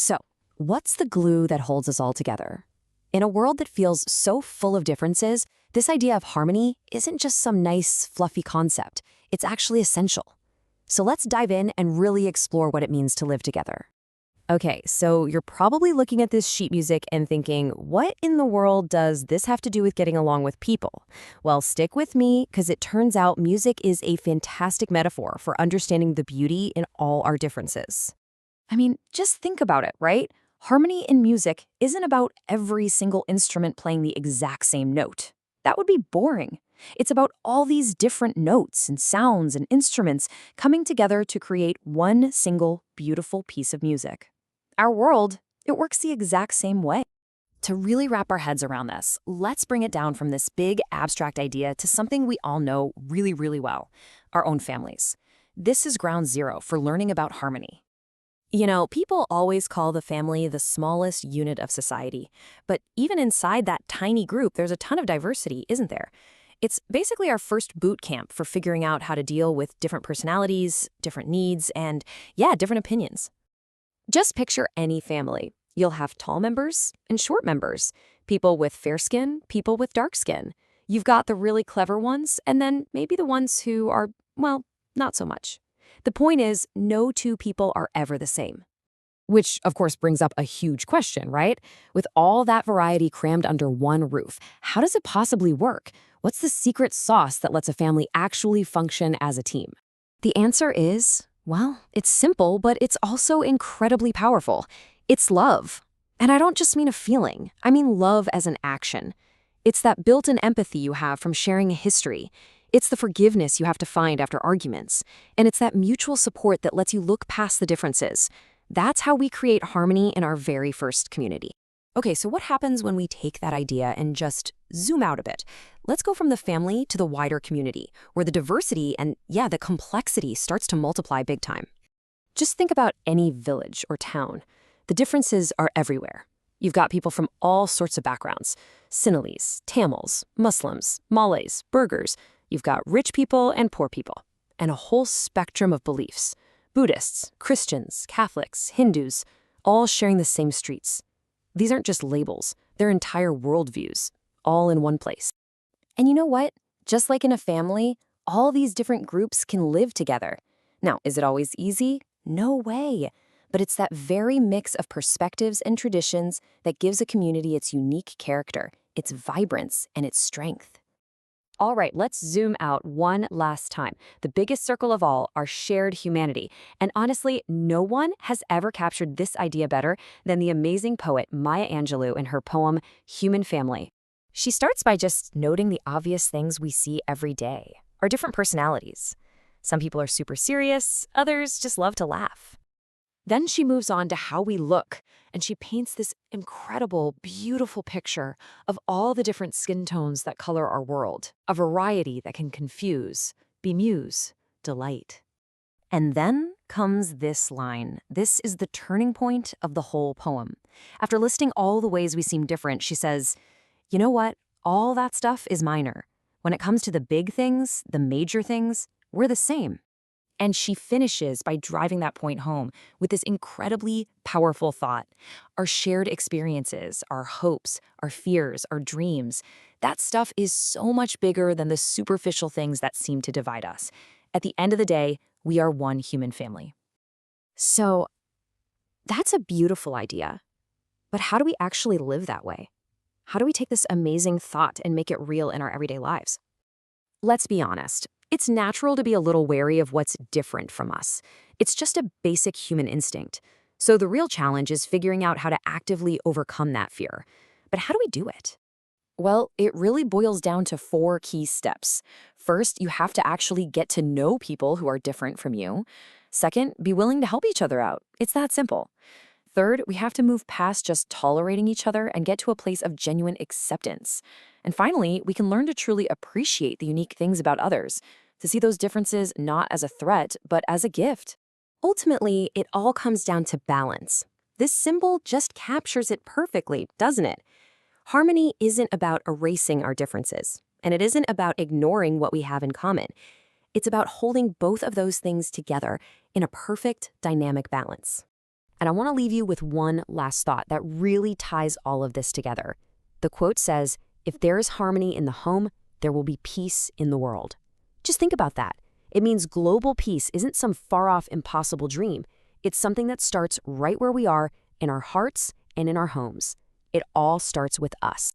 So, what's the glue that holds us all together? In a world that feels so full of differences, this idea of harmony isn't just some nice, fluffy concept. It's actually essential. So let's dive in and really explore what it means to live together. Okay, so you're probably looking at this sheet music and thinking, what in the world does this have to do with getting along with people? Well, stick with me, because it turns out music is a fantastic metaphor for understanding the beauty in all our differences. I mean, just think about it, right? Harmony in music isn't about every single instrument playing the exact same note. That would be boring. It's about all these different notes and sounds and instruments coming together to create one single beautiful piece of music. Our world, it works the exact same way. To really wrap our heads around this, let's bring it down from this big abstract idea to something we all know really, really well, our own families. This is ground zero for learning about harmony. You know, people always call the family the smallest unit of society, but even inside that tiny group, there's a ton of diversity, isn't there? It's basically our first boot camp for figuring out how to deal with different personalities, different needs, and yeah, different opinions. Just picture any family. You'll have tall members and short members, people with fair skin, people with dark skin. You've got the really clever ones, and then maybe the ones who are, well, not so much. The point is, no two people are ever the same. Which, of course, brings up a huge question, right? With all that variety crammed under one roof, how does it possibly work? What's the secret sauce that lets a family actually function as a team? The answer is, well, it's simple, but it's also incredibly powerful. It's love. And I don't just mean a feeling. I mean love as an action. It's that built-in empathy you have from sharing a history. It's the forgiveness you have to find after arguments. And it's that mutual support that lets you look past the differences. That's how we create harmony in our very first community. Okay, so what happens when we take that idea and just zoom out a bit? Let's go from the family to the wider community, where the diversity and, yeah, the complexity starts to multiply big time. Just think about any village or town. The differences are everywhere. You've got people from all sorts of backgrounds. Sinhalese, Tamils, Muslims, Malays, Burghers. You've got rich people and poor people. And a whole spectrum of beliefs. Buddhists, Christians, Catholics, Hindus, all sharing the same streets. These aren't just labels, they're entire worldviews, all in one place. And you know what? Just like in a family, all these different groups can live together. Now, is it always easy? No way. But it's that very mix of perspectives and traditions that gives a community its unique character, its vibrance, and its strength. All right, let's zoom out one last time. The biggest circle of all, our shared humanity. And honestly, no one has ever captured this idea better than the amazing poet Maya Angelou in her poem, Human Family. She starts by just noting the obvious things we see every day, our different personalities. Some people are super serious, others just love to laugh. Then she moves on to how we look, and she paints this incredible, beautiful picture of all the different skin tones that color our world, a variety that can confuse, bemuse, delight. And then comes this line. This is the turning point of the whole poem. After listing all the ways we seem different, she says, you know what? All that stuff is minor. When it comes to the big things, the major things, we're the same. And she finishes by driving that point home with this incredibly powerful thought. Our shared experiences, our hopes, our fears, our dreams, that stuff is so much bigger than the superficial things that seem to divide us. At the end of the day, we are one human family. So, that's a beautiful idea. But how do we actually live that way? How do we take this amazing thought and make it real in our everyday lives? Let's be honest. It's natural to be a little wary of what's different from us. It's just a basic human instinct. So the real challenge is figuring out how to actively overcome that fear. But how do we do it? Well, it really boils down to 4 key steps. First, you have to actually get to know people who are different from you. Second, be willing to help each other out. It's that simple. Third, we have to move past just tolerating each other and get to a place of genuine acceptance. And finally, we can learn to truly appreciate the unique things about others, to see those differences not as a threat, but as a gift. Ultimately, it all comes down to balance. This symbol just captures it perfectly, doesn't it? Harmony isn't about erasing our differences, and it isn't about ignoring what we have in common. It's about holding both of those things together in a perfect, dynamic balance. And I want to leave you with one last thought that really ties all of this together. The quote says, "If there is harmony in the home, there will be peace in the world." Just think about that. It means global peace isn't some far-off, impossible dream. It's something that starts right where we are, in our hearts and in our homes. It all starts with us.